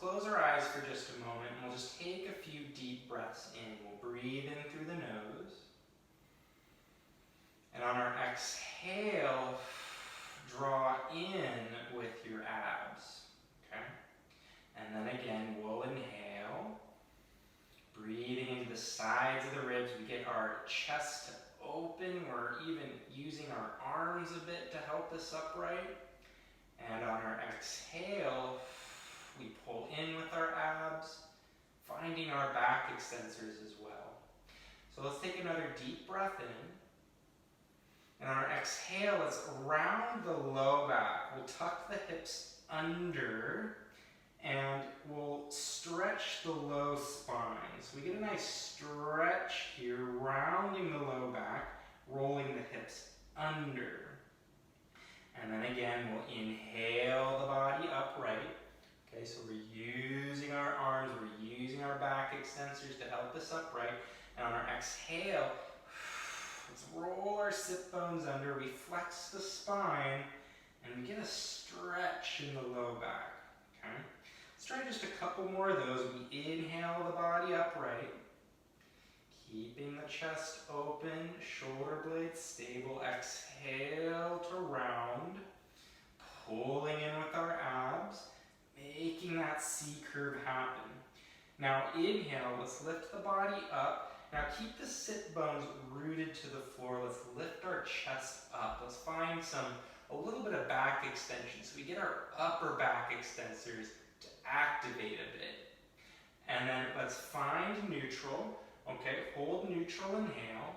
close our eyes for just a moment and we'll just take a few deep breaths in. We'll breathe in through the nose. And on our exhale, draw in with your abs. Okay? And then again, we'll inhale. Breathing into the sides of the ribs. We get our chest open. We're even using our arms a bit to help us upright. And on our exhale, we pull in with our abs, finding our back extensors as well. So let's take another deep breath in. And on our exhale, let's round the low back. We'll tuck the hips under and we'll stretch the low spine. So we get a nice stretch here, rounding the low back, rolling the hips under. And then again, we'll inhale the body upright. Okay, so we're using our arms, we're using our back extensors to help us upright. And on our exhale, let's roll our sit bones under, we flex the spine, and we get a stretch in the low back. Okay? Let's try just a couple more of those. We inhale the body upright, keeping the chest open, shoulder blades stable. Exhale to round, pulling in with our abs, making that C curve happen. Now inhale, let's lift the body up. Now keep the sit bones rooted to the floor. Let's lift our chest up. Let's find a little bit of back extension so we get our upper back extensors to activate a bit. And then let's find neutral. Okay, hold neutral, inhale.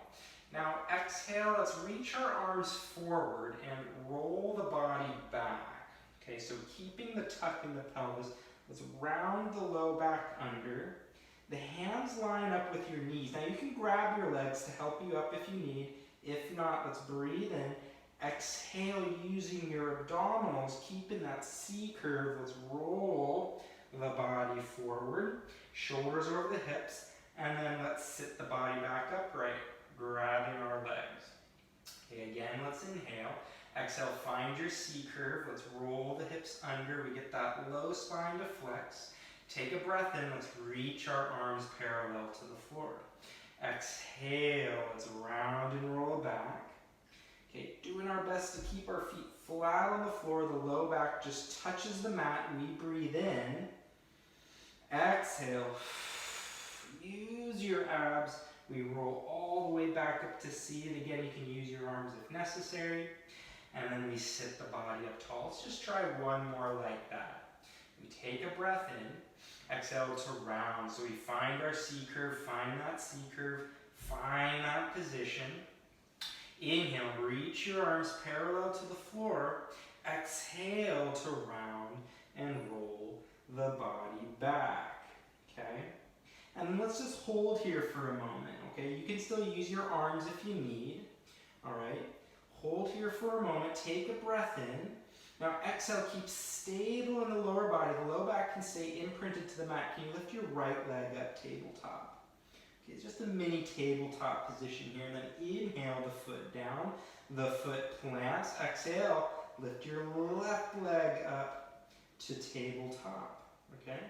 Now exhale, let's reach our arms forward and roll the body back. Okay, so keeping the tuck in the pelvis, let's round the low back under. The hands line up with your knees. Now you can grab your legs to help you up if you need. If not, let's breathe in. Exhale using your abdominals, keeping that C curve. Let's roll the body forward, shoulders over the hips, and then let's sit the body back upright, grabbing our legs. Okay, again, let's inhale. Exhale, find your C curve. Let's roll the hips under. We get that low spine to flex. Take a breath in. Let's reach our arms parallel to the floor. Exhale, let's round and roll back. Okay, doing our best to keep our feet flat on the floor. The low back just touches the mat. We breathe in. Exhale. Use your abs. We roll all the way back up to C. And again, you can use your arms if necessary. And then we sit the body up tall. Let's just try one more like that. We take a breath in. Exhale to round. So we find our C curve, find that C curve, find that position. Inhale, reach your arms parallel to the floor. Exhale to round and roll the body back. Okay? And then let's just hold here for a moment. Okay? You can still use your arms if you need. Alright? Hold here for a moment. Take a breath in. Now exhale, keep stable in the lower body. The low back can stay imprinted to the mat. Can you lift your right leg up, tabletop? Okay, it's just a mini tabletop position here. And then inhale the foot down. The foot plants. Exhale, lift your left leg up to tabletop. Okay?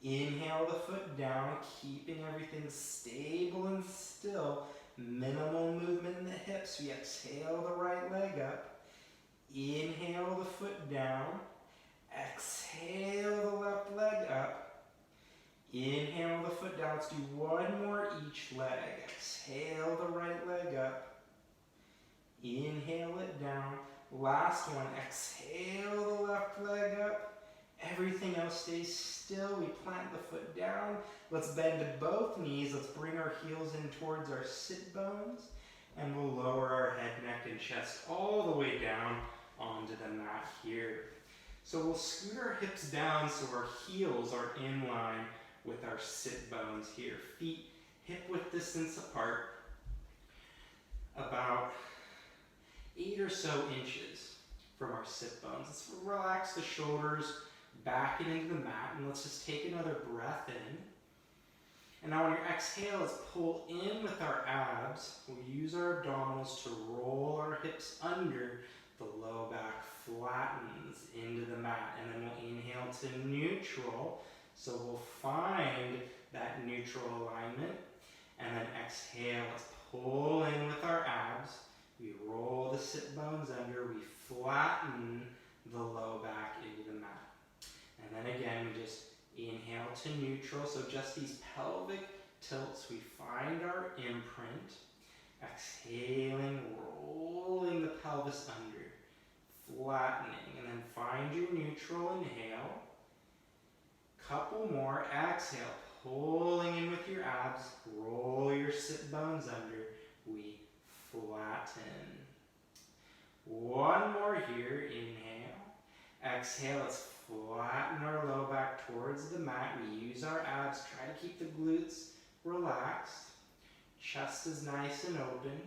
Inhale the foot down, keeping everything stable and still. Minimal movement in the hips. We exhale the right leg up. Inhale the foot down. Exhale the left leg up. Inhale the foot down. Let's do one more each leg. Exhale the right leg up. Inhale it down. Last one. Exhale the left leg up. Everything else stays still. We plant the foot down. Let's bend to both knees. Let's bring our heels in towards our sit bones. And we'll lower our head, neck, and chest all the way down onto the mat here. So we'll scoot our hips down so our heels are in line with our sit bones here. Feet hip width distance apart, about 8 or so inches from our sit bones. Let's relax the shoulders back and into the mat, and let's just take another breath in. And now on your exhale, let's pull in with our abs. We'll use our abdominals to roll our hips under. The low back flattens into the mat. And then we'll inhale to neutral. So we'll find that neutral alignment, and then exhale, let's pull in with our abs. We roll the sit bones under, we flatten the low back into the mat. And then again, we just inhale to neutral, so just these pelvic tilts, we find our imprint. Exhaling, rolling the pelvis under, flattening, and then find your neutral, inhale. Couple more, exhale, pulling in with your abs, roll your sit bones under, we flatten. One more here, inhale. Exhale, let's flatten our low back towards the mat. We use our abs, try to keep the glutes relaxed. Chest is nice and open.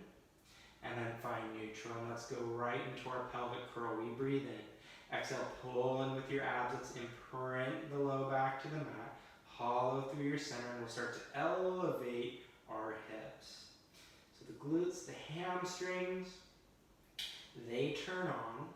And then find neutral, and let's go right into our pelvic curl. We breathe in. Exhale, pull in with your abs. Let's imprint the low back to the mat. Hollow through your center, and we'll start to elevate our hips. So the glutes, the hamstrings, they turn on.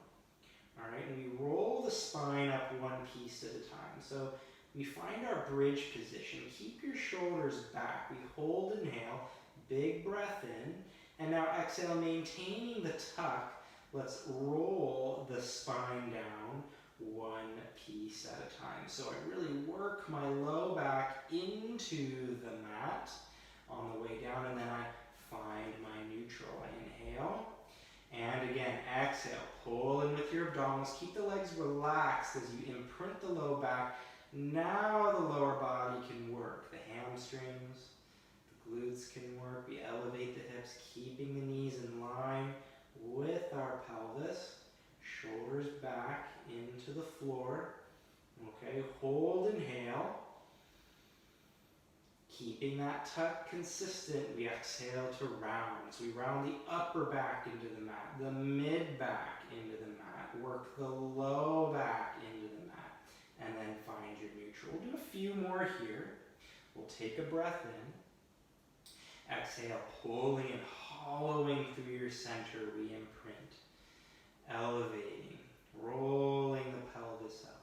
All right, and we roll the spine up one piece at a time. So we find our bridge position. Keep your shoulders back. We hold, inhale, big breath in. And now exhale, maintaining the tuck. Let's roll the spine down one piece at a time. So I really work my low back into the mat on the way down, and then I find my neutral. I inhale, and again, exhale. Pull in with your abdominals. Keep the legs relaxed as you imprint the low back. Now the lower body can work. The hamstrings, the glutes can work. We elevate the hips, keeping the knees in line with our pelvis. Shoulders back into the floor. Okay, hold, inhale. Keeping that tuck consistent, we exhale to round. So we round the upper back into the mat, the mid back into the mat, work the low back into the mat, and then find your neutral. We'll do a few more here. We'll take a breath in. Exhale, pulling and hollowing through your center, we imprint. Elevating, rolling the pelvis up.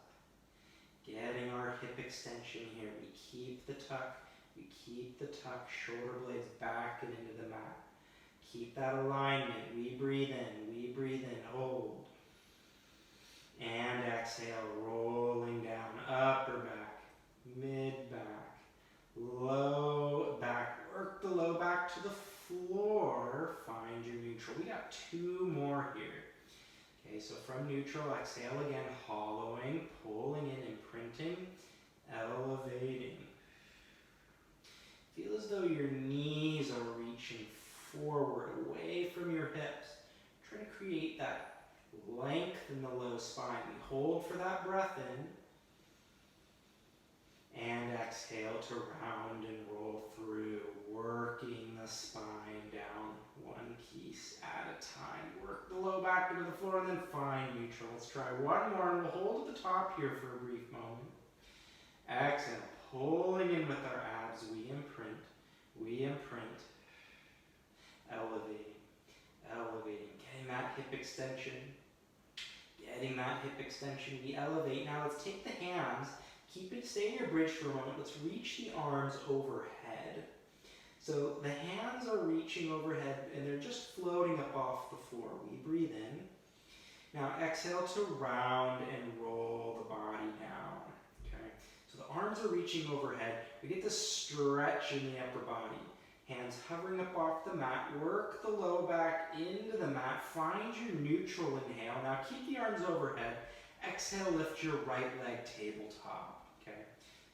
Getting our hip extension here. We keep the tuck. We keep the tuck, shoulder blades back and into the mat. Keep that alignment. We breathe in, hold. And exhale, rolling down, upper back, mid back, low back. Work the low back to the floor. Find your neutral. We got two more here. Okay, so from neutral, exhale again, hollowing, pulling in, imprinting, elevating. Feel as though your knees are reaching forward, away from your hips. Try to create that length in the low spine. We hold for that breath in. And exhale to round and roll through, working the spine down one piece at a time. Work the low back into the floor and then find neutral. Let's try one more, and we'll hold at the top here for a brief moment. Exhale, pulling in with our abs, we imprint, elevating, getting that hip extension, we elevate. Now let's take the hands, stay in your bridge for a moment, let's reach the arms overhead. So the hands are reaching overhead and they're just floating up off the floor. We breathe in. Now exhale to round and roll the body down. Okay. So the arms are reaching overhead. We get this stretch in the upper body. Hands hovering up off the mat. Work the low back into the mat. Find your neutral inhale. Now keep the arms overhead. Exhale, lift your right leg tabletop. Okay.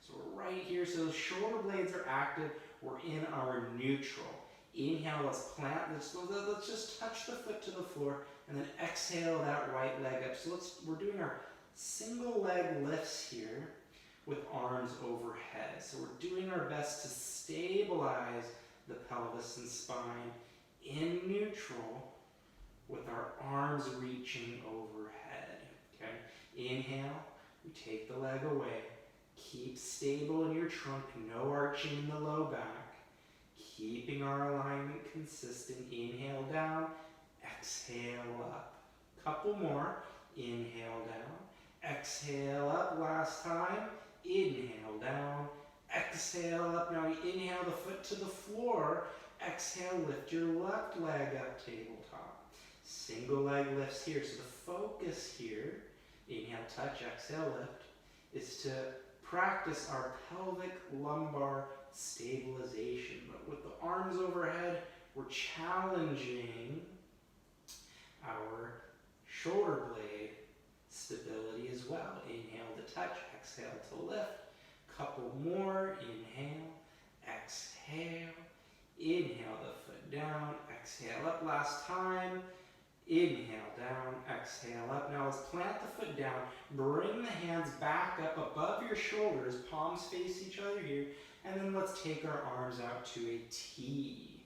So we're right here. So the shoulder blades are active. We're in our neutral. Inhale, let's plant this. Let's just touch the foot to the floor. And then exhale that right leg up. So we're doing our single leg lifts here with arms overhead. So we're doing our best to stabilize the pelvis and spine in neutral with our arms reaching overhead. Okay. Inhale, we take the leg away. Keep stable in your trunk, no arching in the low back. Keeping our alignment consistent. Inhale down, exhale up. Couple more. Inhale down, exhale up. Last time. Inhale down. exhale up. Now we inhale the foot to the floor. Exhale, lift your left leg up, tabletop. Single leg lifts here. So the focus here, inhale, touch, exhale, lift, is to practice our pelvic lumbar stabilization. But with the arms overhead, we're challenging our shoulder blade stability as well. Inhale to touch, exhale to lift. Couple more. Inhale, exhale. Inhale the foot down, exhale up. Last time. Inhale down, exhale up. Now let's plant the foot down. Bring the hands back up above your shoulders. Palms face each other here. And then let's take our arms out to a T.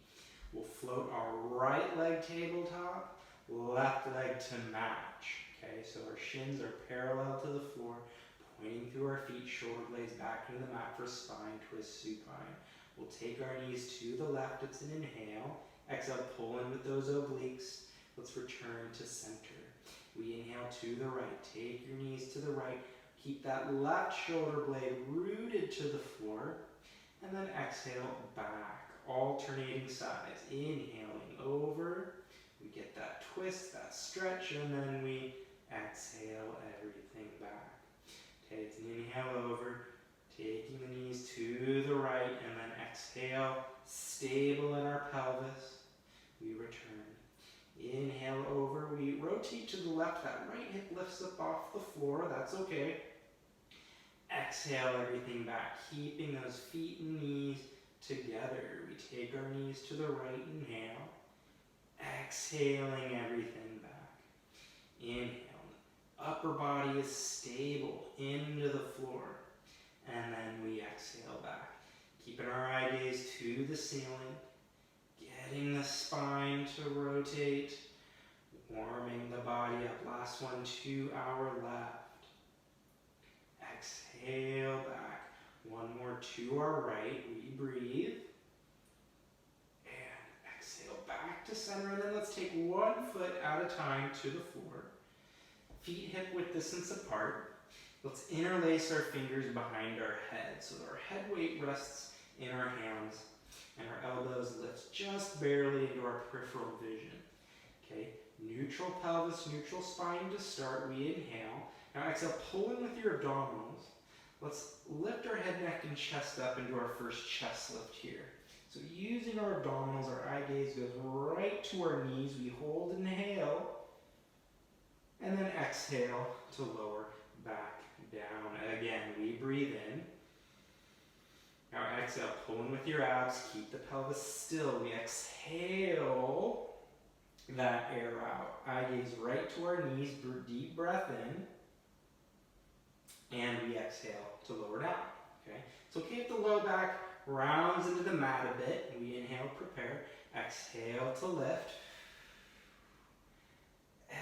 We'll float our right leg tabletop, left leg to match. Okay, so our shins are parallel to the floor, pointing through our feet, shoulder blades back into the mat for spine twist supine. We'll take our knees to the left. It's an inhale. Exhale, pull in with those obliques. Let's return to center. We inhale to the right. Take your knees to the right. Keep that left shoulder blade rooted to the floor. And then exhale back, alternating sides. Inhaling over. We get that twist, that stretch, and then we exhale everything back. Okay, it's an inhale over. Taking the knees to the right, and then exhale, stable in our pelvis. We return. Inhale over, we rotate to the left. That right hip lifts up off the floor. That's okay. Exhale everything back, keeping those feet and knees together. We take our knees to the right. Inhale. Exhaling everything back. Inhale. Upper body is stable into the floor. And then we exhale back. Keeping our eye gaze to the ceiling. Getting the spine to rotate. Warming the body up. Last one to our left. Exhale back. One more to our right. We breathe. And exhale back to center. And then let's take one foot at a time to the floor. Feet hip width distance apart. Let's interlace our fingers behind our head so that our head weight rests in our hands and our elbows lift just barely into our peripheral vision. Okay, neutral pelvis, neutral spine to start. We inhale. Now exhale, pulling with your abdominals. Let's lift our head, neck, and chest up into our first chest lift here. So using our abdominals, our eye gaze goes right to our knees. We hold, inhale, and then exhale to lower back down. Again, we breathe in. Now exhale, pulling with your abs. Keep the pelvis still. We exhale that air out. Eye gaze right to our knees. Deep breath in. And we exhale to lower down. Okay? So keep the low back rounds into the mat a bit. We inhale, prepare. Exhale to lift.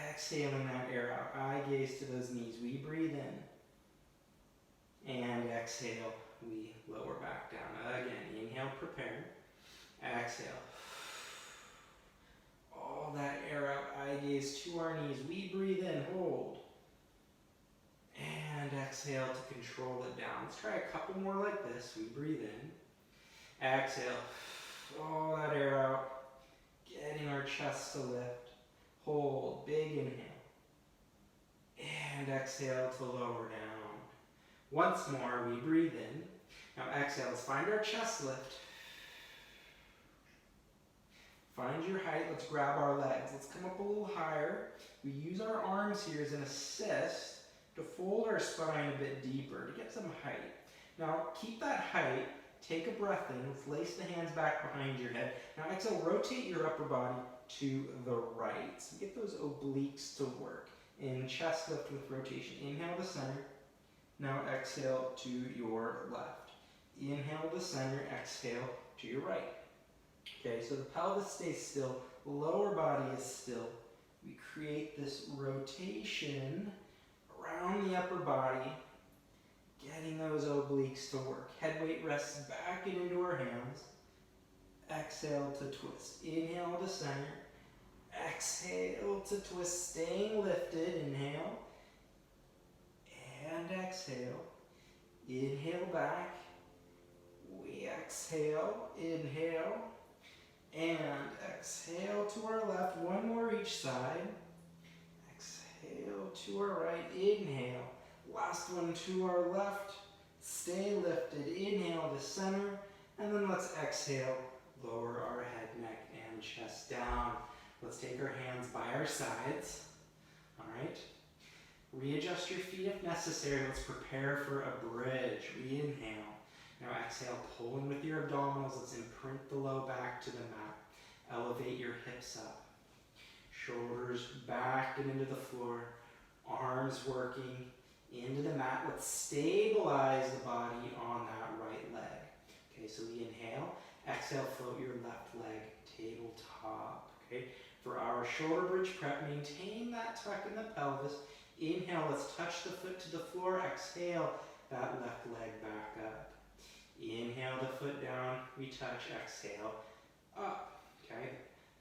Exhaling that air out. Eye gaze to those knees. We breathe in. And exhale, we lower back down. Again, inhale, prepare. Exhale. All that air out. Eye gaze to our knees. We breathe in, hold. And exhale to control it down. Let's try a couple more like this. We breathe in. Exhale. All that air out. Getting our chest to lift. Hold. Big inhale. And exhale to lower down. Once more, we breathe in. Now exhale. Let's find our chest lift. Find your height. Let's grab our legs. Let's come up a little higher. We use our arms here as an assist to fold our spine a bit deeper to get some height. Now keep that height. Take a breath in. Let's lace the hands back behind your head. Now exhale, rotate your upper body to the right. So get those obliques to work. In chest lift with rotation. Inhale to center. Now exhale to your left. Inhale to center. Exhale to your right. Okay, so the pelvis stays still. Lower body is still. We create this rotation around the upper body, getting those obliques to work. Head weight rests back and into our hands. Exhale to twist. Inhale to center. Exhale to twist, staying lifted. Inhale. And exhale. Inhale back. exhale, inhale, and exhale to our left. One more each side. Exhale to our right, inhale. Last one to our left. Stay lifted, inhale to center, and then let's exhale. Lower our head, neck, and chest down. Let's take our hands by our sides. All right. Readjust your feet if necessary. Let's prepare for a bridge. Inhale. Now exhale, pull in with your abdominals. Let's imprint the low back to the mat. Elevate your hips up. Shoulders back and into the floor. Arms working into the mat. Let's stabilize the body on that right leg. Okay, so we inhale. Exhale, float your left leg, tabletop. Okay, for our shoulder bridge prep, maintain that tuck in the pelvis. Inhale, let's touch the foot to the floor. Exhale, that left leg back up. Inhale the foot down, we touch, exhale, up. Okay,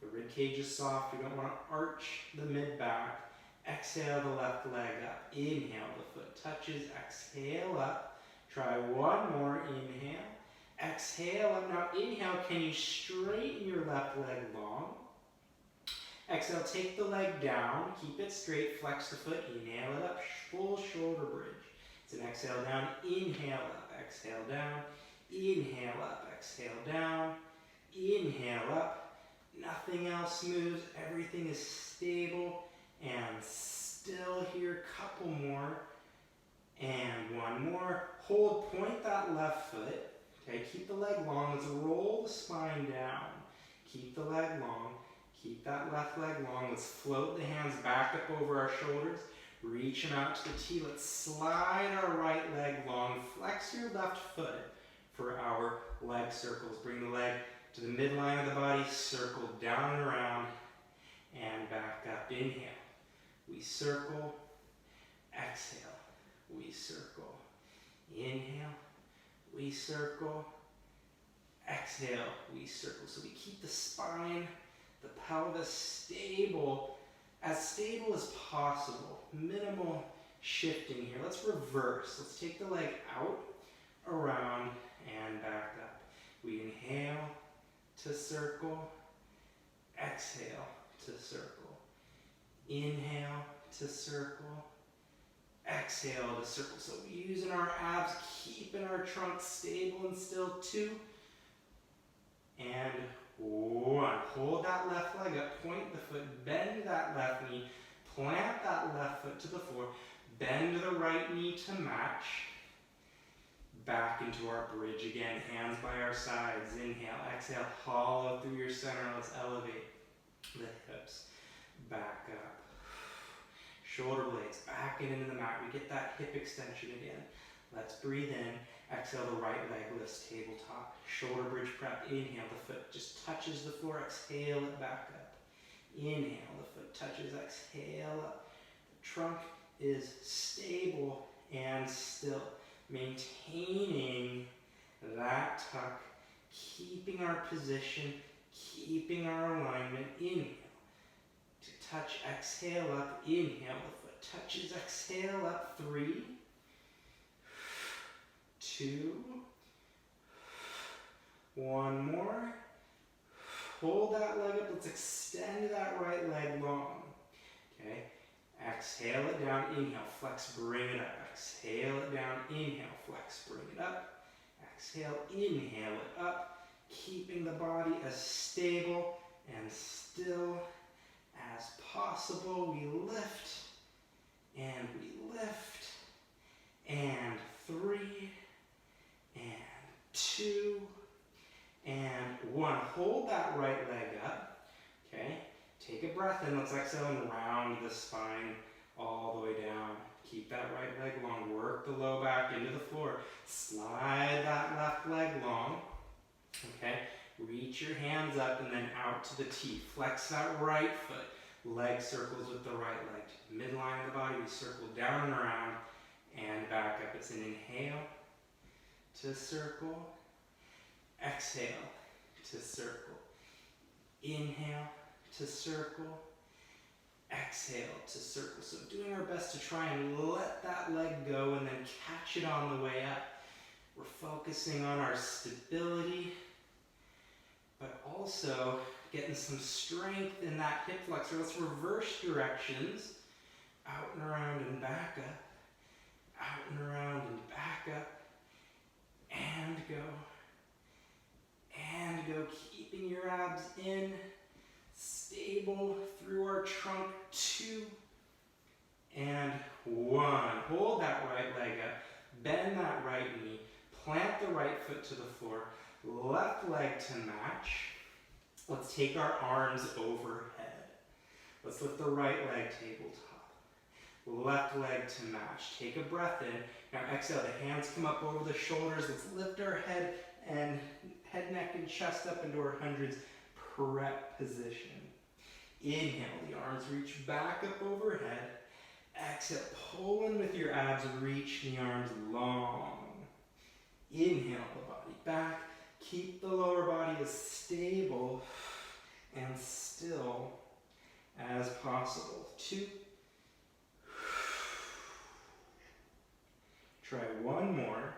the rib cage is soft, we don't want to arch the mid-back. Exhale the left leg up. Inhale, the foot touches, exhale up. Try one more, inhale. Exhale up. Now inhale, can you straighten your left leg long? Exhale, take the leg down, keep it straight, flex the foot, inhale it up, full shoulder bridge. It's an exhale down, inhale up, exhale down, inhale up, exhale down, inhale up. Nothing else moves, everything is stable and still here. Couple more, and one more. Hold, point that left foot. Okay, keep the leg long. Let's roll the spine down. Keep the leg long. Keep that left leg long. Let's float the hands back up over our shoulders. Reaching out to the T. Let's slide our right leg long. Flex your left foot for our leg circles. Bring the leg to the midline of the body. Circle down and around and back up. Inhale. We circle. Exhale. We circle. Inhale. We circle. Exhale. We circle. So we keep the spine, the pelvis stable as possible. Minimal shifting here. Let's reverse. Let's take the leg out, around, and back up. We inhale to circle. Exhale to circle. Inhale to circle. Exhale to circle. So using our abs, keeping our trunk stable and still. 2 and 1. Hold that left leg up, point the foot, bend that left knee, plant that left foot to the floor, bend the right knee to match. Back into our bridge again, hands by our sides. Inhale, exhale, hollow through your center. Let's elevate the hips back up. Shoulder blades back and into the mat. We get that hip extension again. Let's breathe in. Exhale, the right leg lifts, tabletop. Shoulder bridge prep. Inhale, the foot just touches the floor. Exhale it back up. Inhale, the foot touches. Exhale up. The trunk is stable and still. Maintaining that tuck. Keeping our position. Keeping our alignment. Inhale. To touch, exhale up. Inhale, the foot touches. Exhale up. 3, 2, 1 more. Hold that leg up. Let's extend that right leg long. Okay. Exhale it down. Inhale. Flex. Bring it up. Exhale it down. Inhale. Flex. Bring it up. Exhale. Inhale it up. Keeping the body as stable and still as possible. We lift and we lift. And 3 and 2 and 1. Hold that right leg up. Okay. Take a breath in. Let's exhale and round the spine all the way down. Keep that right leg long. Work the low back into the floor. Slide that left leg long. Okay. Reach your hands up and then out to the T. Flex that right foot. Leg circles with the right leg. Midline of the body. We circle down and around and back up. It's an inhale to circle. Exhale to circle. Inhale to circle. Exhale to circle. So doing our best to try and let that leg go and then catch it on the way up. We're focusing on our stability, but also getting some strength in that hip flexor. Let's reverse directions. Out and around and back up. Out and around and back up. And go. And go. Keeping your abs in. Stable through our trunk. 2. And 1. Hold that right leg up. Bend that right knee. Plant the right foot to the floor. Left leg to match. Let's take our arms overhead. Let's lift the right leg tabletop. Left leg to match. Take a breath in. Now exhale, the hands come up over the shoulders. Let's lift our head, neck, and chest up into our hundreds prep position. Inhale, the arms reach back up overhead. Exhale, pull in with your abs, reach the arms long. Inhale the body back. Keep the lower body as stable and still as possible. 2. Try one more.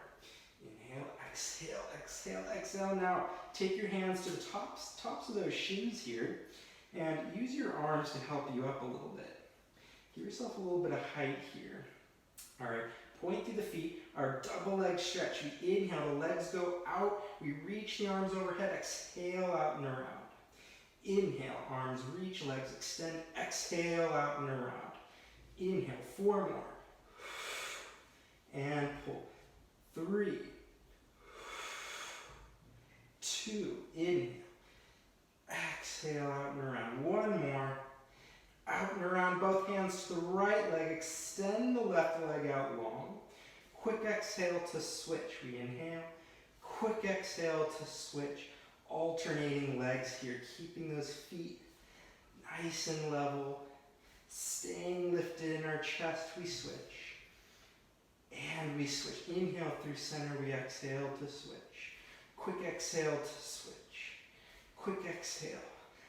Inhale, exhale, exhale, exhale. Now take your hands to the tops of those shins here and use your arms to help you up a little bit. Give yourself a little bit of height here. All right, point through the feet, our double leg stretch. We inhale, the legs go out. We reach the arms overhead, exhale out and around. Inhale, arms reach, legs extend, exhale out and around. Inhale, 4 more. And pull. 3. 2. Inhale. Exhale out and around. 1 more. Out and around, both hands to the right leg. Extend the left leg out long. Quick exhale to switch. We inhale. Quick exhale to switch. Alternating legs here, keeping those feet nice and level. Staying lifted in our chest, we switch. And we switch. Inhale through center, we exhale to switch. Quick exhale to switch. Quick exhale.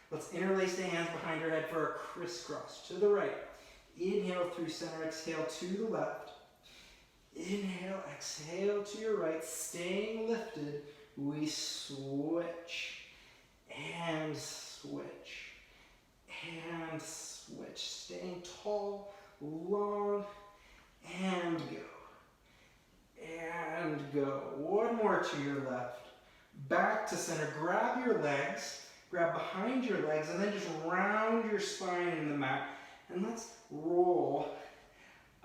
Let's interlace the hands behind our head for a crisscross. To the right. Inhale through center, exhale to the left. Inhale, exhale to your right. Staying lifted, we switch. And switch. And switch. Staying tall, long, and go. And go. 1 more to your left. Back to center. Grab your legs. Grab behind your legs and then just round your spine in the mat. And let's roll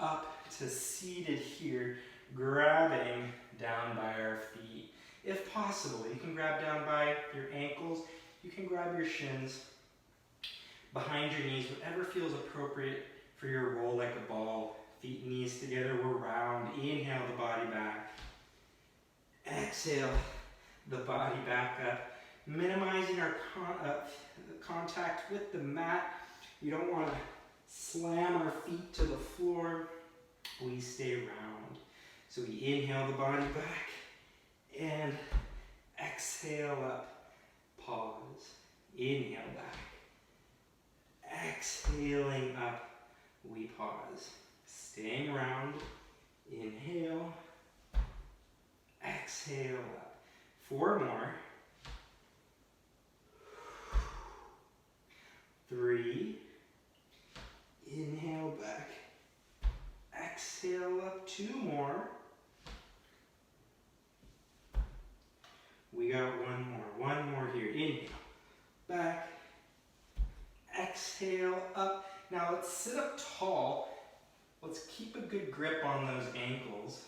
up to seated here, grabbing down by our feet. If possible, you can grab down by your ankles. You can grab your shins, behind your knees, whatever feels appropriate for your roll like a ball. Feet and knees together, we're round. Inhale the body back. Exhale the body back up. Minimizing our contact with the mat. We don't want to slam our feet to the floor. We stay round. So we inhale the body back and exhale up. Pause. Inhale back. Exhaling up. We pause. Staying round. Inhale. Exhale up. 4 more. 3. Inhale back. Exhale up. 2 more. We got 1 more. 1 more here. Inhale. Back. Exhale up. Now let's sit up tall. Let's keep a good grip on those ankles.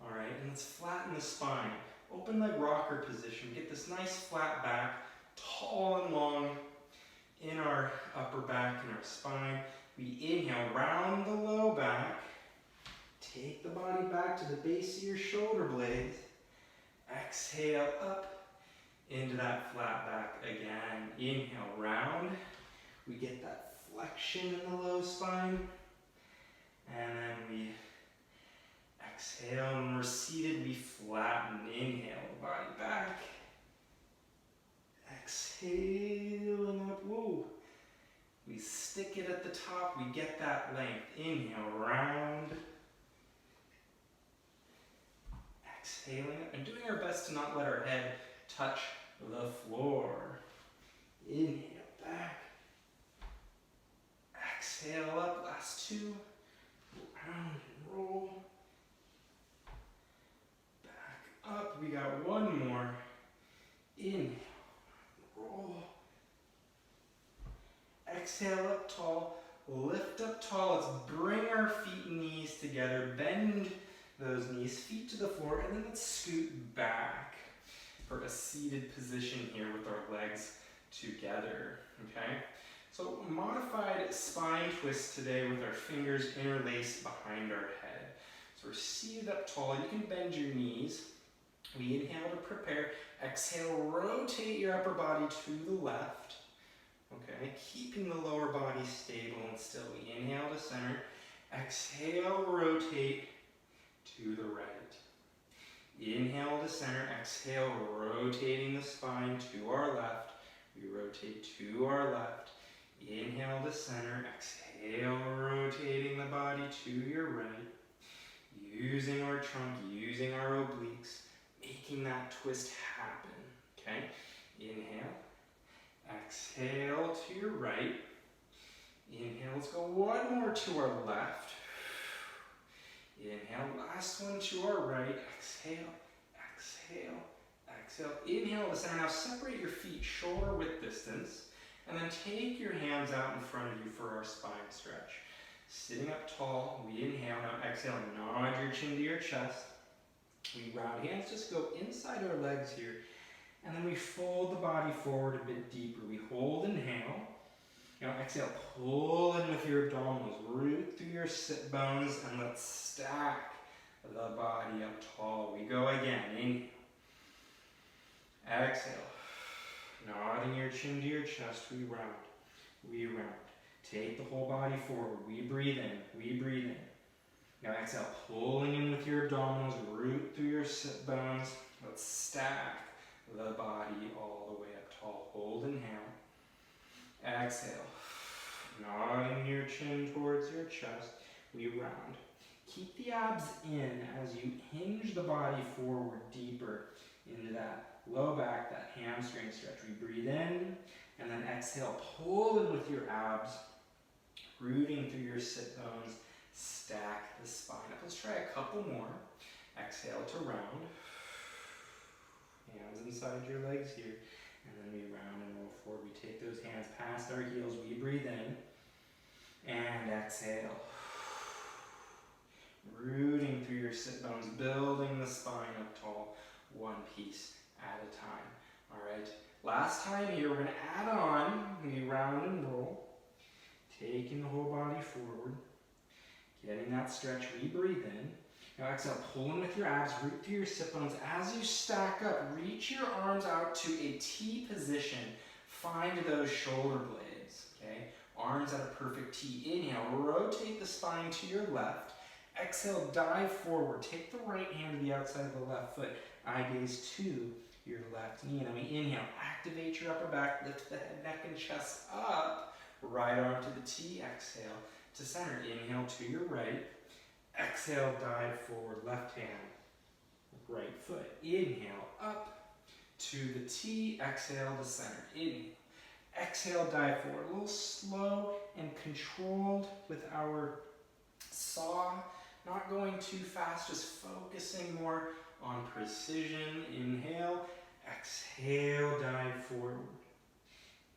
All right, and let's flatten the spine. Open leg rocker position. Get this nice flat back, tall and long in our upper back and our spine. We inhale, round the low back. Take the body back to the base of your shoulder blades. Exhale up into that flat back again. Inhale, round. We get that flexion in the low spine. And then we exhale, and we're seated, we flatten. Inhale the body back. Exhaling up, whoa. We stick it at the top, we get that length. Inhale, round. exhaling and doing our best to not let our head touch the floor. Inhale, back. Exhale up, last two. Round and roll. Back up, we got one more. Inhale, roll. Exhale up tall, lift up tall. Let's bring our feet and knees together. Bend those knees, feet to the floor, and then let's scoot back for a seated position here with our legs together, okay? So modified spine twist today with our fingers interlaced behind our head. So we're seated up tall. You can bend your knees. We inhale to prepare. Exhale, rotate your upper body to the left. Okay, keeping the lower body stable and still. We inhale to center. Exhale, rotate to the right. Inhale to center. Exhale, rotating the spine to our left. We rotate to our left. Inhale to center. Exhale, rotating the body to your right. Using our trunk, using our obliques, making that twist happen. Okay, inhale. Exhale to your right. Inhale, let's go one more to our left. Inhale, last one to our right. Exhale, exhale, exhale. Inhale to center. Now separate your feet shoulder width distance. And then take your hands out in front of you for our spine stretch. Sitting up tall, we inhale. Now exhale, nod your chin to your chest. We round hands, just go inside our legs here. And then we fold the body forward a bit deeper. We hold, inhale. Now exhale, pull in with your abdominals. Root through your sit bones and let's stack the body up tall. We go again. Inhale. Exhale. Nodding your chin to your chest. We round. We round. Take the whole body forward. We breathe in. We breathe in. Now exhale, pulling in with your abdominals. Root through your sit bones. Let's stack the body all the way up tall. Hold, inhale. Exhale. Nodding your chin towards your chest. We round. Keep the abs in as you hinge the body forward deeper into that low back, that hamstring stretch. We breathe in and then exhale. Pull in with your abs. Rooting through your sit bones. Stack the spine up. Let's try a couple more. Exhale to round. Hands inside your legs here. And then we round and roll forward. We take those hands past our heels. We breathe in. And exhale. Rooting through your sit bones. Building the spine up tall. One piece at a time. Alright. Last time here, we're going to add on. We round and roll. Taking the whole body forward. Getting that stretch. We breathe in. Now exhale, pull in with your abs, root through your sit bones. As you stack up, reach your arms out to a T position. Find those shoulder blades, okay? Arms at a perfect T. Inhale, rotate the spine to your left. Exhale, dive forward. Take the right hand to the outside of the left foot. Eye gaze to your left knee. And then we inhale, activate your upper back, lift the head, neck, and chest up. Right arm to the T, exhale to center. Inhale to your right. Exhale, dive forward, left hand, right foot. Inhale, up to the T, exhale to center. Inhale, exhale, dive forward. A little slow and controlled with our saw. Not going too fast, just focusing more on precision. Inhale, exhale, dive forward.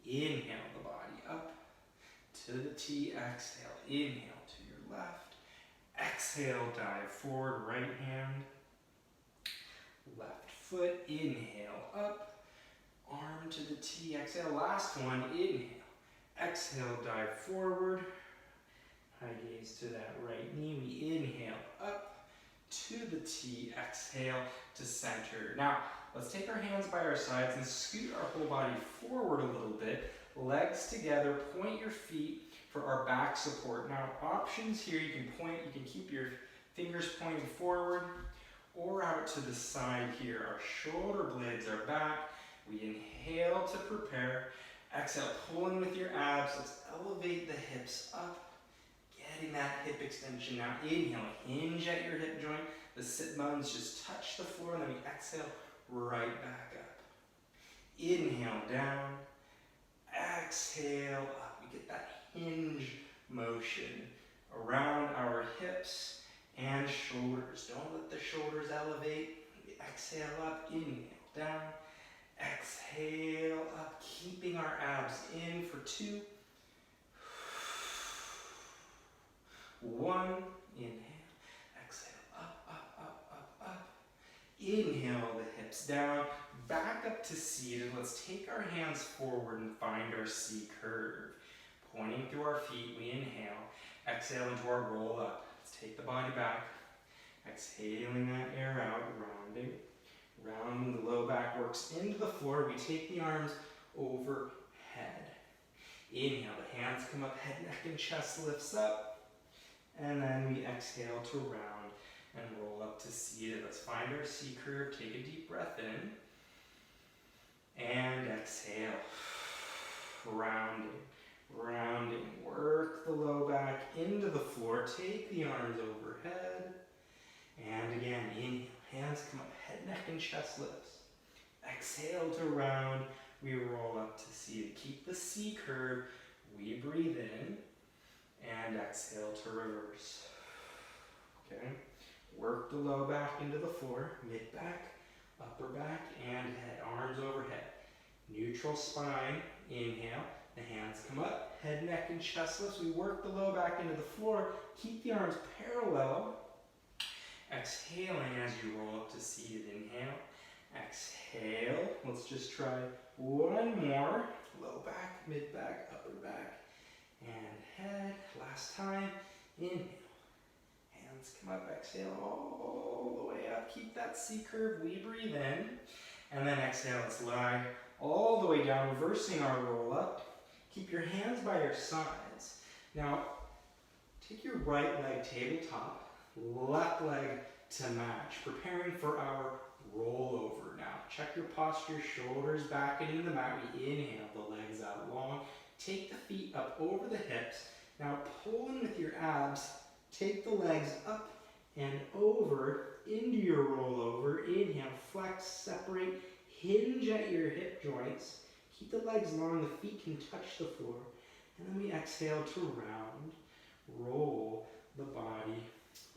Inhale the body up to the T, exhale. Inhale to your left. Exhale, dive forward, right hand, left foot, inhale, up, arm to the T, exhale, last one, inhale, exhale, dive forward, eye gaze to that right knee, we inhale, up to the T, exhale to center. Now, let's take our hands by our sides and scoot our whole body forward a little bit, legs together, point your feet for our back support. Now, options here, you can point, you can keep your fingers pointed forward or out to the side here. Our shoulder blades are back. We inhale to prepare. Exhale, pull in with your abs. Let's elevate the hips up, getting that hip extension. Now inhale, hinge at your hip joint. The sit bones just touch the floor, and then we exhale right back up. Inhale down, exhale up. We get that hinge motion around our hips and shoulders. Don't let the shoulders elevate. We exhale up, inhale down, exhale up, keeping our abs in for 2, 1, inhale, exhale, up, up, up, up, up. Inhale the hips down, back up to seated. Let's take our hands forward and find our C curve. Pointing through our feet, we inhale, exhale into our roll up. Let's take the body back, exhaling that air out, rounding. Rounding the low back works into the floor. We take the arms overhead. Inhale, the hands come up, head, neck, and chest lifts up. And then we exhale to round and roll up to seated. Let's find our C curve. Take a deep breath in. And exhale. Rounding, rounding. Work the low back into the floor. Take the arms overhead. And again, inhale. Hands come up, head, neck, and chest lifts. Exhale to round. We roll up to seated. Keep the C curve. We breathe in. And exhale to reverse. Okay. Work the low back into the floor. Mid back, upper back, and head. Arms overhead. Neutral spine. Inhale. The hands come up. Head, neck, and chest lifts. We work the low back into the floor. Keep the arms parallel. Exhaling as you roll up to seated. Inhale. Exhale. Let's just try one more. Low back, mid back, upper back, and head. Last time. Inhale. Hands come up. Exhale all the way up. Keep that C curve. We breathe in. And then exhale. Let's lie all the way down, reversing our roll up. Keep your hands by your sides. Now, take your right leg tabletop. Left leg to match, preparing for our rollover now. Check your posture, shoulders back and into the mat. We inhale, the legs out long. Take the feet up over the hips. Now pull in with your abs. Take the legs up and over into your rollover. Inhale, flex, separate, hinge at your hip joints. Keep the legs long, the feet can touch the floor. And then we exhale to round, roll the body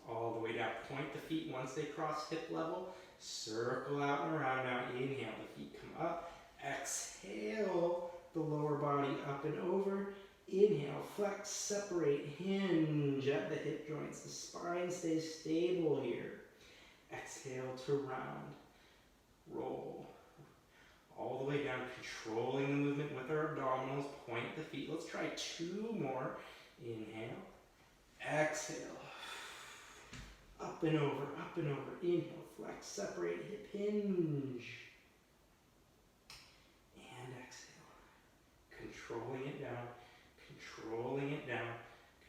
all the way down. Point the feet once they cross hip level. Circle out and around. Now inhale, the feet come up. Exhale, the lower body up and over. Inhale, flex, separate, hinge at the hip joints. The spine stays stable here. Exhale to round, roll. All the way down, controlling the movement with our abdominals. Point the feet. Let's try 2 more. Inhale, exhale. Up and over, up and over. Inhale, flex, separate, hip hinge. And exhale. Controlling it down, controlling it down,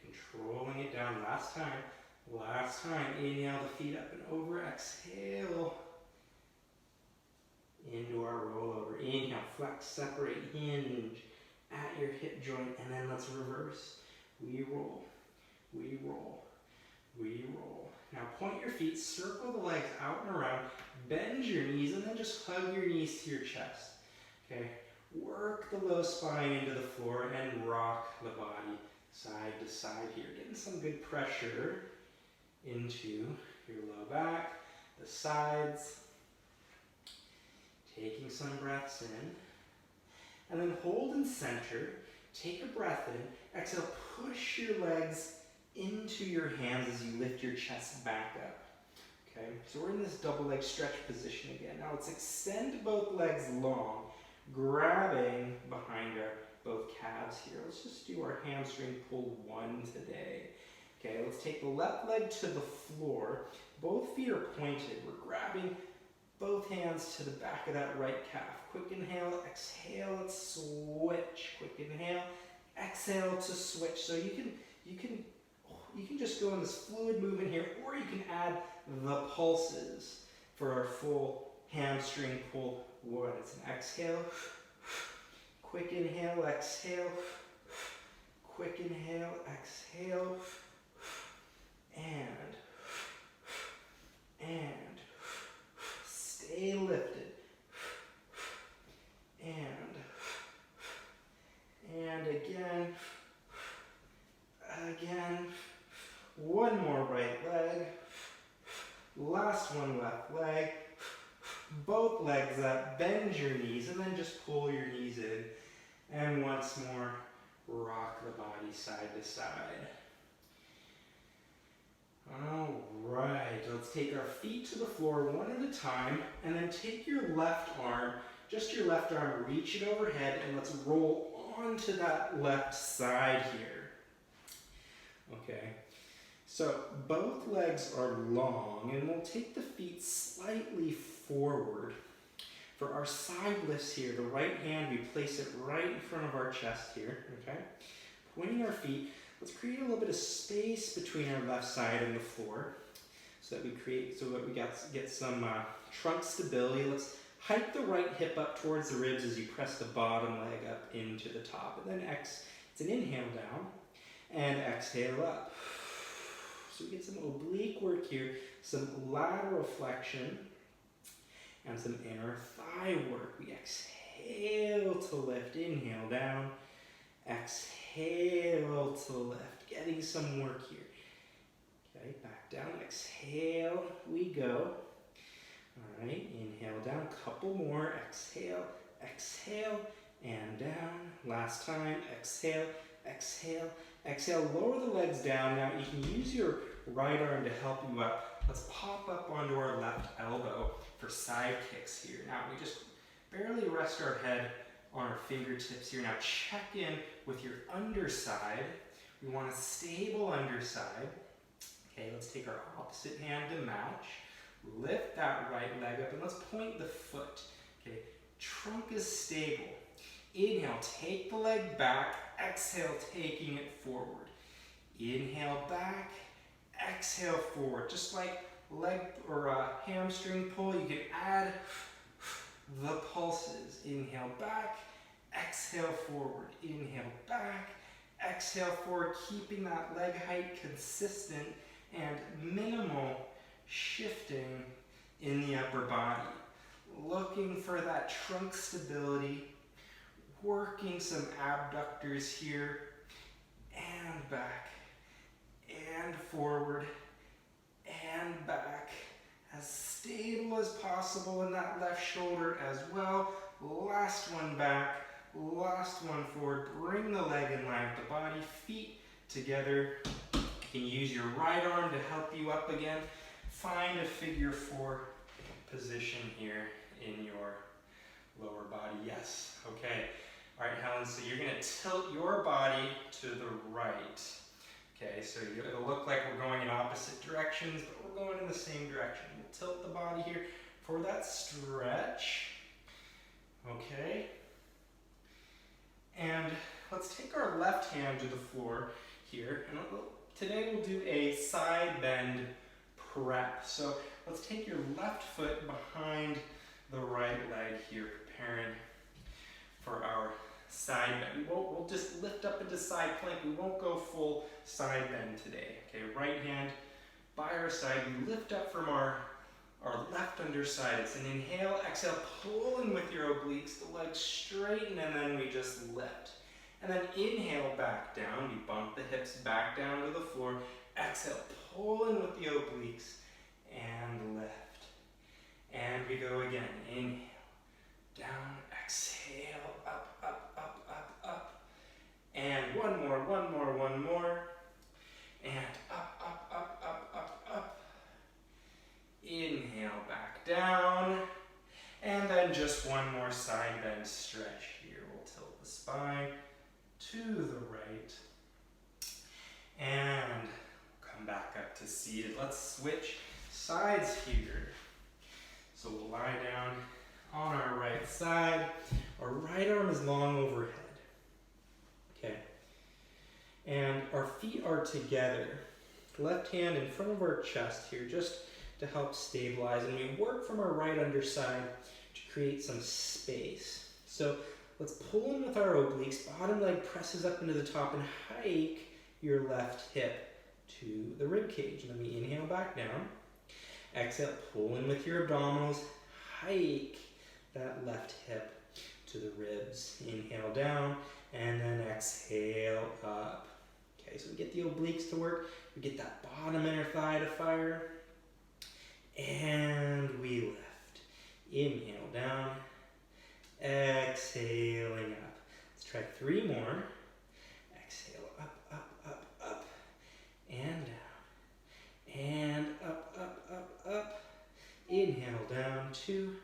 controlling it down. Last time. Last time. Inhale, the feet up and over. Exhale. Into our rollover. Inhale, flex, separate, hinge at your hip joint. And then let's reverse. We roll, we roll, we roll. Now point your feet, circle the legs out and around, bend your knees, and then just hug your knees to your chest. Okay, work the low spine into the floor and rock the body side to side here. Getting some good pressure into your low back, the sides. Taking some breaths in. And then hold in center. Take a breath in. Exhale, push your legs into your hands as you lift your chest back up. Okay, so we're in this double leg stretch position again. Now let's extend both legs long, grabbing behind our both calves here. Let's just do our hamstring pull 1 today. Okay, let's take the left leg to the floor. Both feet are pointed. We're grabbing both hands to the back of that right calf. Quick inhale, exhale, let's switch. Quick inhale, exhale to switch. So you can just go in this fluid movement here, or you can add the pulses for our full hamstring pull 1. It's an exhale, quick inhale, exhale, quick inhale, exhale, and stay lifted, and again, one more right leg, last one left leg, both legs up, bend your knees, and then just pull your knees in, and once more, rock the body side to side. All right, let's take our feet to the floor one at a time, and then take your left arm, just your left arm, reach it overhead, and let's roll onto that left side here. Okay, so both legs are long, and we'll take the feet slightly forward. For our side lifts here, the right hand, we place it right in front of our chest here, okay? Pointing our feet, let's create a little bit of space between our left side and the floor so that we get some trunk stability. Let's hike the right hip up towards the ribs as you press the bottom leg up into the top. And then it's an inhale down and exhale up. So we get some oblique work here, some lateral flexion, and some inner thigh work. We exhale to lift, inhale down, exhale to lift, getting some work here. Okay, back down, exhale, we go. All right, inhale down, couple more, exhale, exhale, and down. Last time, exhale, exhale, exhale. Lower the legs down. Now you can use your right arm to help you up. Let's pop up onto our left elbow for side kicks here. Now we just barely rest our head on our fingertips here. Now check in with your underside. We want a stable underside. Okay, let's take our opposite hand to match. Lift that right leg up and let's point the foot. Okay, trunk is stable. Inhale, take the leg back. Exhale, taking it forward. Inhale back, exhale forward. Just like leg or a hamstring pull, you can add the pulses. Inhale back, exhale forward. Inhale back, exhale forward, keeping that leg height consistent and minimal shifting in the upper body. Looking for that trunk stability, working some abductors here, and back, and forward, and back. As stable as possible in that left shoulder as well. Last one back, last one forward. Bring the leg in line with the body, feet together. You can use your right arm to help you up again. Find a figure 4 position here in your lower body. Yes, okay. All right, Helen, so you're gonna tilt your body to the right. Okay, so it'll look like we're going in opposite directions, but we're going in the same direction. We'll tilt the body here for that stretch. Okay. And let's take our left hand to the floor here. And today we'll do a side bend prep. So let's take your left foot behind the right leg here, preparing for our side bend. We'll just lift up into side plank. We won't go full side bend today. Okay, right hand by our side. We lift up from our left underside. It's an inhale, exhale, pulling with your obliques, the legs straighten, and then we just lift. And then inhale back down. You bump the hips back down to the floor. Exhale, pulling with the obliques, and lift. And we go again. Inhale, down, exhale, up, up, up, up, up. And one more. And up, up, up, up, up, up. Inhale, back down. And then just one more side bend stretch here. We'll tilt the spine to the right. And come back up to seated. Let's switch sides here. So we'll lie down on our right side. Our right arm is long overhead. Okay. And our feet are together. Left hand in front of our chest here, just to help stabilize. And we work from our right underside to create some space. So let's pull in with our obliques. Bottom leg presses up into the top and hike your left hip to the rib cage. Let me inhale back down. Exhale, pull in with your abdominals. Hike that left hip to the ribs. Inhale down, and then exhale up. Okay, so we get the obliques to work. We get that bottom inner thigh to fire. And we lift. Inhale down. Exhaling up. Let's try 3 more. Exhale up, up, up, up. And down. And up, up, up, up. Inhale down, 2.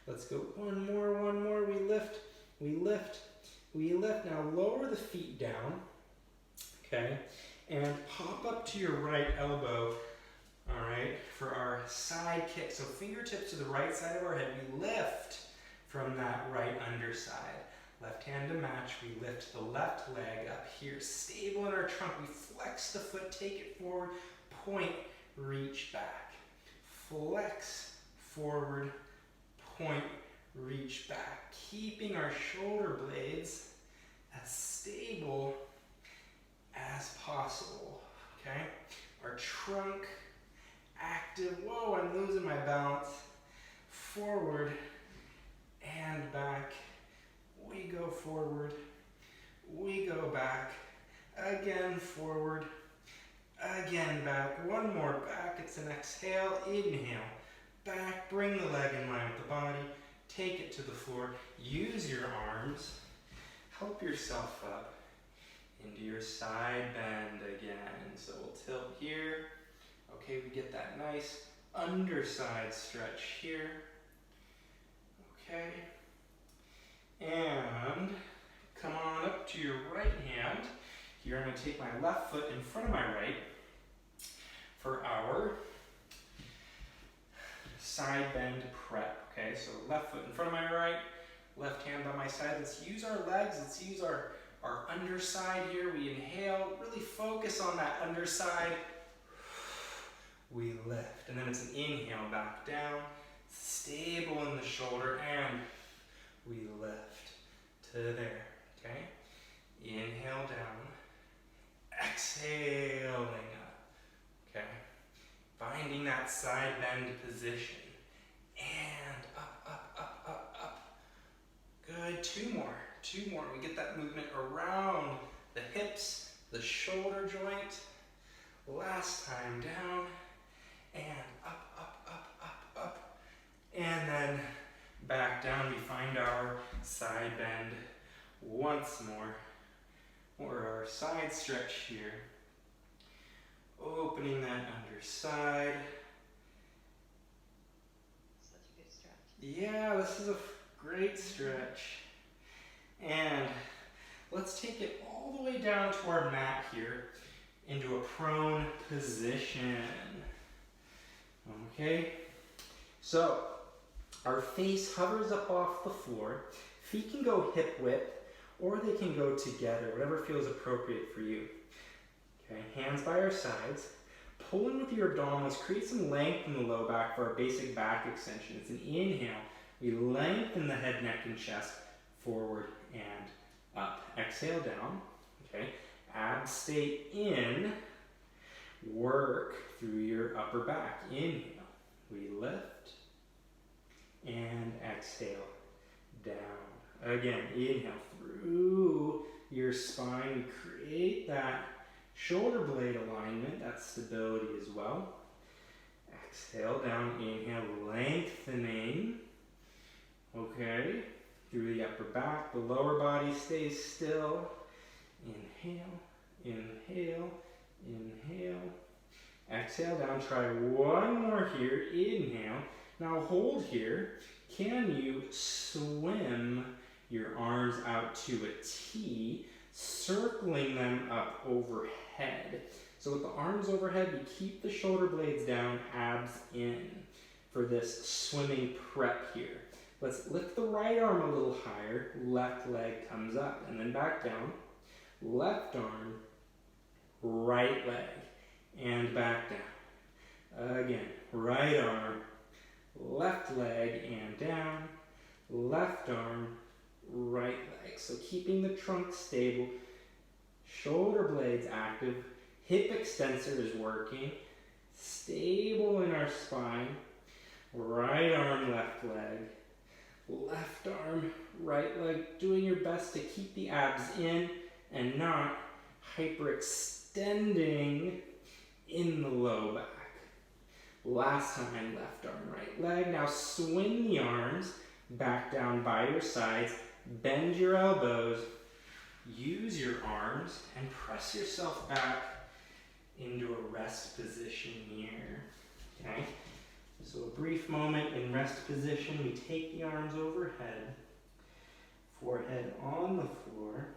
Let's go one more. We lift, we lift, we lift. Now lower the feet down, okay? And hop up to your right elbow, all right, for our side kick. So fingertips to the right side of our head. We lift from that right underside. Left hand to match. We lift the left leg up here. Stable in our trunk. We flex the foot, take it forward, point, reach back. Flex forward, point, reach back. Keeping our shoulder blades as stable as possible, okay? Our trunk active. Whoa, I'm losing my balance. Forward and back. We go forward. We go back. Again forward. Again back. One more back. It's an exhale. Inhale. Back. Bring the leg in line with the body. Take it to the floor. Use your arms. Help yourself up into your side bend again. So we'll tilt here. Okay, we get that nice underside stretch here. Okay. And come on up to your right hand. Here I'm going to take my left foot in front of my right for our side bend prep. Okay, so left foot in front of my right, left hand by my side. Let's use our legs. Let's use our underside here. We inhale, really focus on that underside. We lift, and then it's an inhale back down, stable in the shoulder, and we lift to there, okay? Inhale down, exhaling up, okay? Finding that side bend position, and up, up, up, up, up. Good, 2 more. We get that movement around the hips, the shoulder joint. Last time down, and up, up, up, up, up. And then back down, we find our side bend once more, or our side stretch here. Opening that underside. Such a good stretch. Yeah, this is a great stretch. And let's take it all the way down to our mat here into a prone position. Okay, so our face hovers up off the floor. Feet can go hip width or they can go together, whatever feels appropriate for you. Okay, hands by our sides. Pull in with your abdominals, create some length in the low back for our basic back extension. It's an inhale. We lengthen the head, neck, and chest forward and up. Exhale down. Okay, abs stay in. Work through your upper back. Inhale. We lift. And exhale down. Again, inhale through your spine. Create that shoulder blade alignment, that stability as well. Exhale down, inhale, lengthening. Okay, through the upper back, the lower body stays still. Inhale, inhale, inhale. Exhale down, try one more here. Inhale. Now hold here. Can you swim your arms out to a T, circling them up overhead? So with the arms overhead, we keep the shoulder blades down, abs in for this swimming prep here. Let's lift the right arm a little higher, left leg comes up, and then back down. Left arm, right leg, and back down. Again, right arm, left leg, and down. Left arm, right leg. So keeping the trunk stable, Shoulder blades active. Hip extensor is working. Stable in our spine. Right arm, left leg. Left arm, right leg. Doing your best to keep the abs in and not hyperextending in the low back. Last time, left arm, right leg. Now swing the arms back down by your sides. Bend your elbows. Use your arms and press yourself back into a rest position here. Okay? So a brief moment in rest position. We take the arms overhead. Forehead on the floor.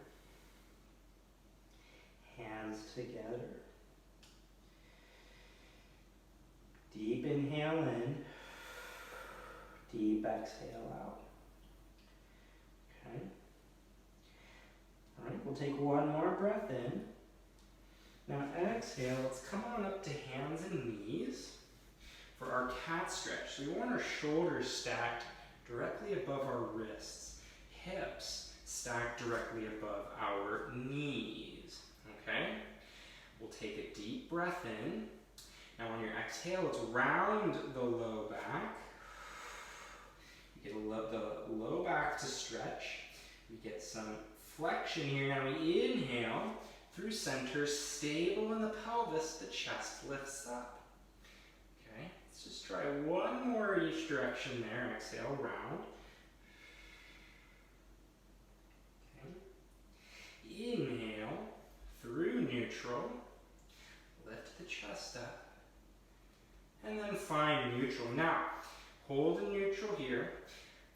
Hands together. Deep inhale in. Deep exhale out. Okay. All right, we'll take one more breath in. Now exhale, let's come on up to hands and knees for our cat stretch. So we want our shoulders stacked directly above our wrists. Hips stacked directly above our knees. Okay? We'll take a deep breath in. Now on your exhale, let's round the low back. You get the low back to stretch. We get some flexion here. Now we inhale through center, stable in the pelvis, the chest lifts up. Okay, let's just try one more each direction there. Exhale, round. Okay. Inhale through neutral, lift the chest up. And then find neutral. Now, hold in neutral here.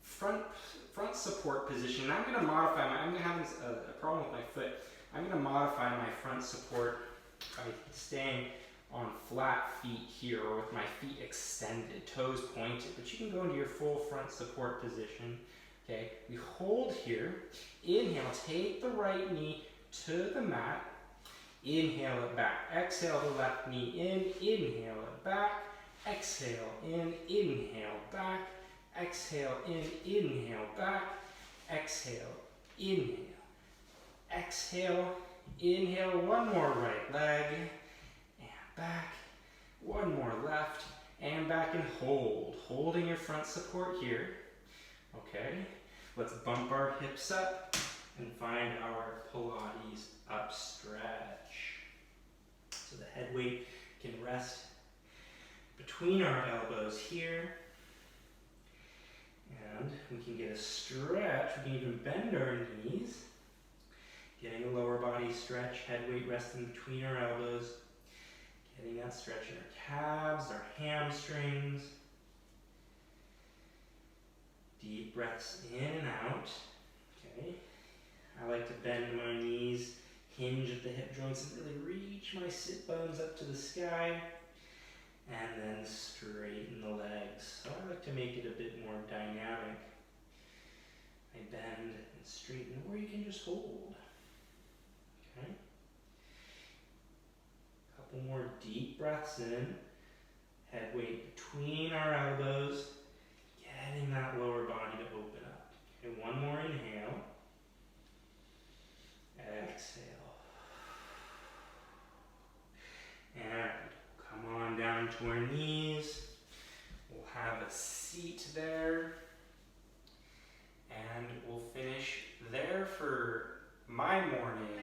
Front support position. I'm going to modify I'm having a problem with my foot. I'm going to modify my front support by staying on flat feet here, or with my feet extended, toes pointed. But you can go into your full front support position. Okay, we hold here. Inhale, take the right knee to the mat. Inhale it back. Exhale the left knee in. Inhale it back. Exhale in, inhale back, exhale in, inhale back, exhale, inhale, exhale, inhale, one more right leg, and back, one more left, and back, and hold, holding your front support here. Okay, let's bump our hips up and find our Pilates up stretch. So the head weight can rest between our elbows here, and we can get a stretch. We can even bend our knees, getting a lower body stretch, head weight resting between our elbows, getting that stretch in our calves, our hamstrings. Deep breaths in and out. Okay, I like to bend my knees, hinge at the hip joints, and really reach my sit bones up to the sky. And then straighten the legs. So I like to make it a bit more dynamic. I bend and straighten, or you can just hold. Okay. Couple more deep breaths in. Head weight between our elbows. Getting that lower body to open up. Okay, one more inhale. Exhale. And come on down to our knees. We'll have a seat there. And we'll finish there for my morning.